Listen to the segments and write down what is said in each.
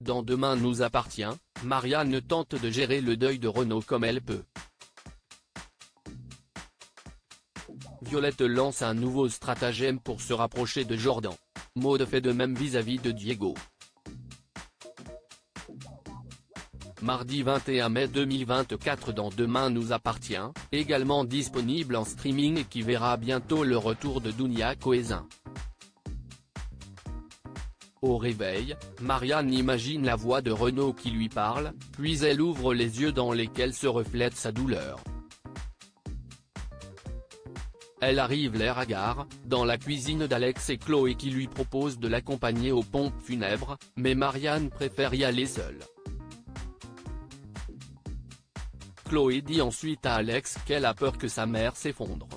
Dans Demain nous appartient, Marianne tente de gérer le deuil de Renaud comme elle peut. Violette lance un nouveau stratagème pour se rapprocher de Jordan. Maud fait de même vis-à-vis de Diego. Mardi 21 mai 2024 dans Demain nous appartient, également disponible en streaming et qui verra bientôt le retour de Dounia Cohézin. Au réveil, Marianne imagine la voix de Renaud qui lui parle, puis elle ouvre les yeux dans lesquels se reflète sa douleur. Elle arrive l'air hagard, dans la cuisine d'Alex et Chloé qui lui proposent de l'accompagner aux pompes funèbres, mais Marianne préfère y aller seule. Chloé dit ensuite à Alex qu'elle a peur que sa mère s'effondre.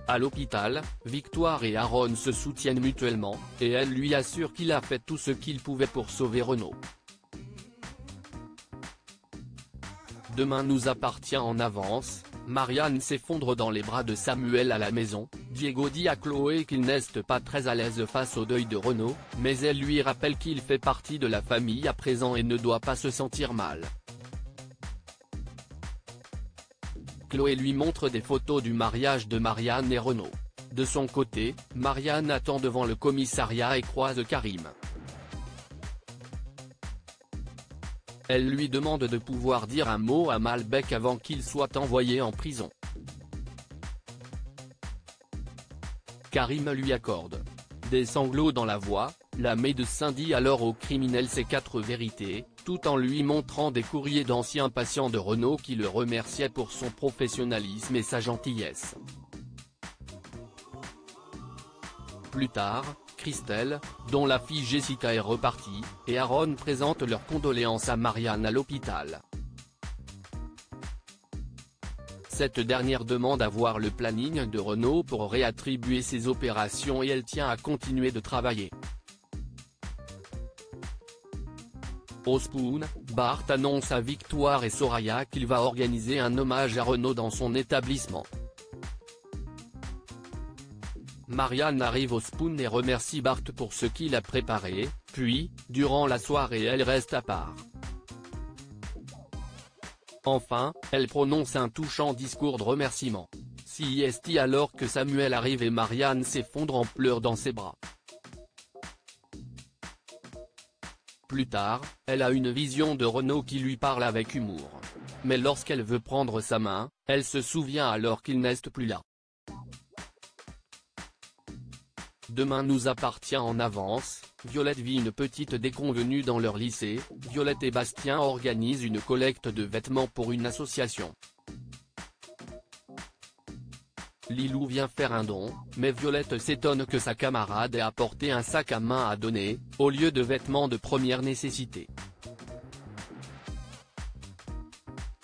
À l'hôpital, Victoire et Aaron se soutiennent mutuellement, et elle lui assure qu'il a fait tout ce qu'il pouvait pour sauver Renaud. Demain nous appartient en avance, Marianne s'effondre dans les bras de Samuel à la maison. Diego dit à Chloé qu'il n'est pas très à l'aise face au deuil de Renaud, mais elle lui rappelle qu'il fait partie de la famille à présent et ne doit pas se sentir mal. Chloé lui montre des photos du mariage de Marianne et Renaud. De son côté, Marianne attend devant le commissariat et croise Karim. Elle lui demande de pouvoir dire un mot à Malbec avant qu'il soit envoyé en prison. Karim lui accorde. Des sanglots dans la voix, la médecin dit alors au criminel ses 4 vérités, tout en lui montrant des courriers d'anciens patients de Renaud qui le remerciaient pour son professionnalisme et sa gentillesse. Plus tard, Christelle, dont la fille Jessica est repartie, et Aaron présentent leurs condoléances à Marianne à l'hôpital. Cette dernière demande à voir le planning de Renaud pour réattribuer ses opérations et elle tient à continuer de travailler. Au Spoon, Bart annonce à Victoire et Soraya qu'il va organiser un hommage à Renaud dans son établissement. Marianne arrive au Spoon et remercie Bart pour ce qu'il a préparé, puis, durant la soirée elle reste à part. Enfin, elle prononce un touchant discours de remerciement. C'est alors que Samuel arrive et Marianne s'effondre en pleurs dans ses bras. Plus tard, elle a une vision de Renaud qui lui parle avec humour. Mais lorsqu'elle veut prendre sa main, elle se souvient alors qu'il n'est plus là. Demain nous appartient en avance, Violette vit une petite déconvenue dans leur lycée. Violette et Bastien organisent une collecte de vêtements pour une association. Lilou vient faire un don, mais Violette s'étonne que sa camarade ait apporté un sac à main à donner, au lieu de vêtements de première nécessité.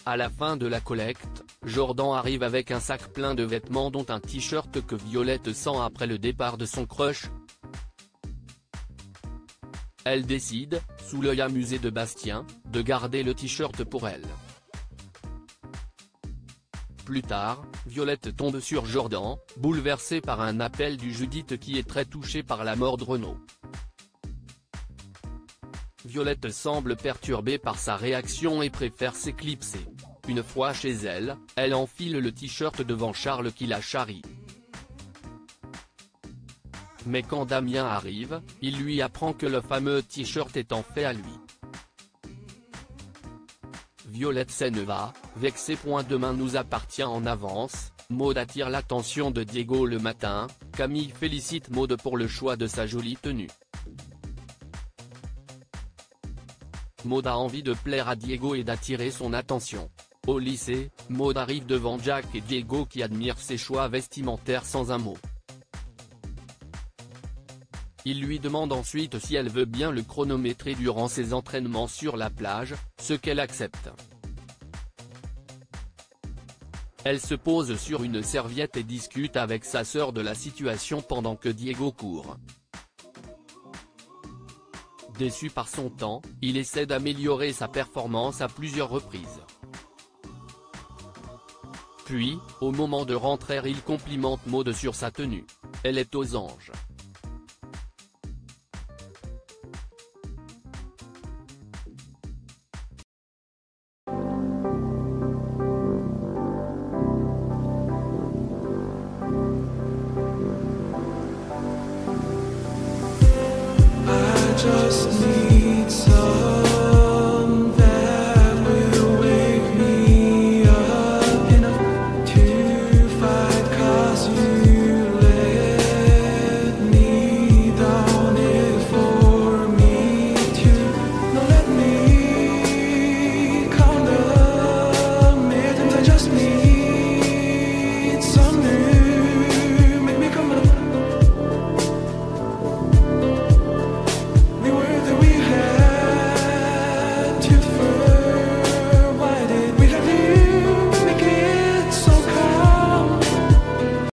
À la fin de la collecte, Jordan arrive avec un sac plein de vêtements dont un t-shirt que Violette sent après le départ de son crush. Elle décide, sous l'œil amusé de Bastien, de garder le t-shirt pour elle. Plus tard, Violette tombe sur Jordan, bouleversée par un appel du Judith qui est très touchée par la mort de Renaud. Violette semble perturbée par sa réaction et préfère s'éclipser. Une fois chez elle, elle enfile le t-shirt devant Charles qui la charrie. Mais quand Damien arrive, il lui apprend que le fameux t-shirt est en fait à lui. Violette s'en va, vexée. Demain nous appartient en avance, Maud attire l'attention de Diego le matin, Camille félicite Maud pour le choix de sa jolie tenue. Maud a envie de plaire à Diego et d'attirer son attention. Au lycée, Maud arrive devant Jack et Diego qui admirent ses choix vestimentaires sans un mot. Il lui demande ensuite si elle veut bien le chronométrer durant ses entraînements sur la plage, ce qu'elle accepte. Elle se pose sur une serviette et discute avec sa sœur de la situation pendant que Diego court. Déçu par son temps, il essaie d'améliorer sa performance à plusieurs reprises. Puis, au moment de rentrer il complimente Maud sur sa tenue. Elle est aux anges.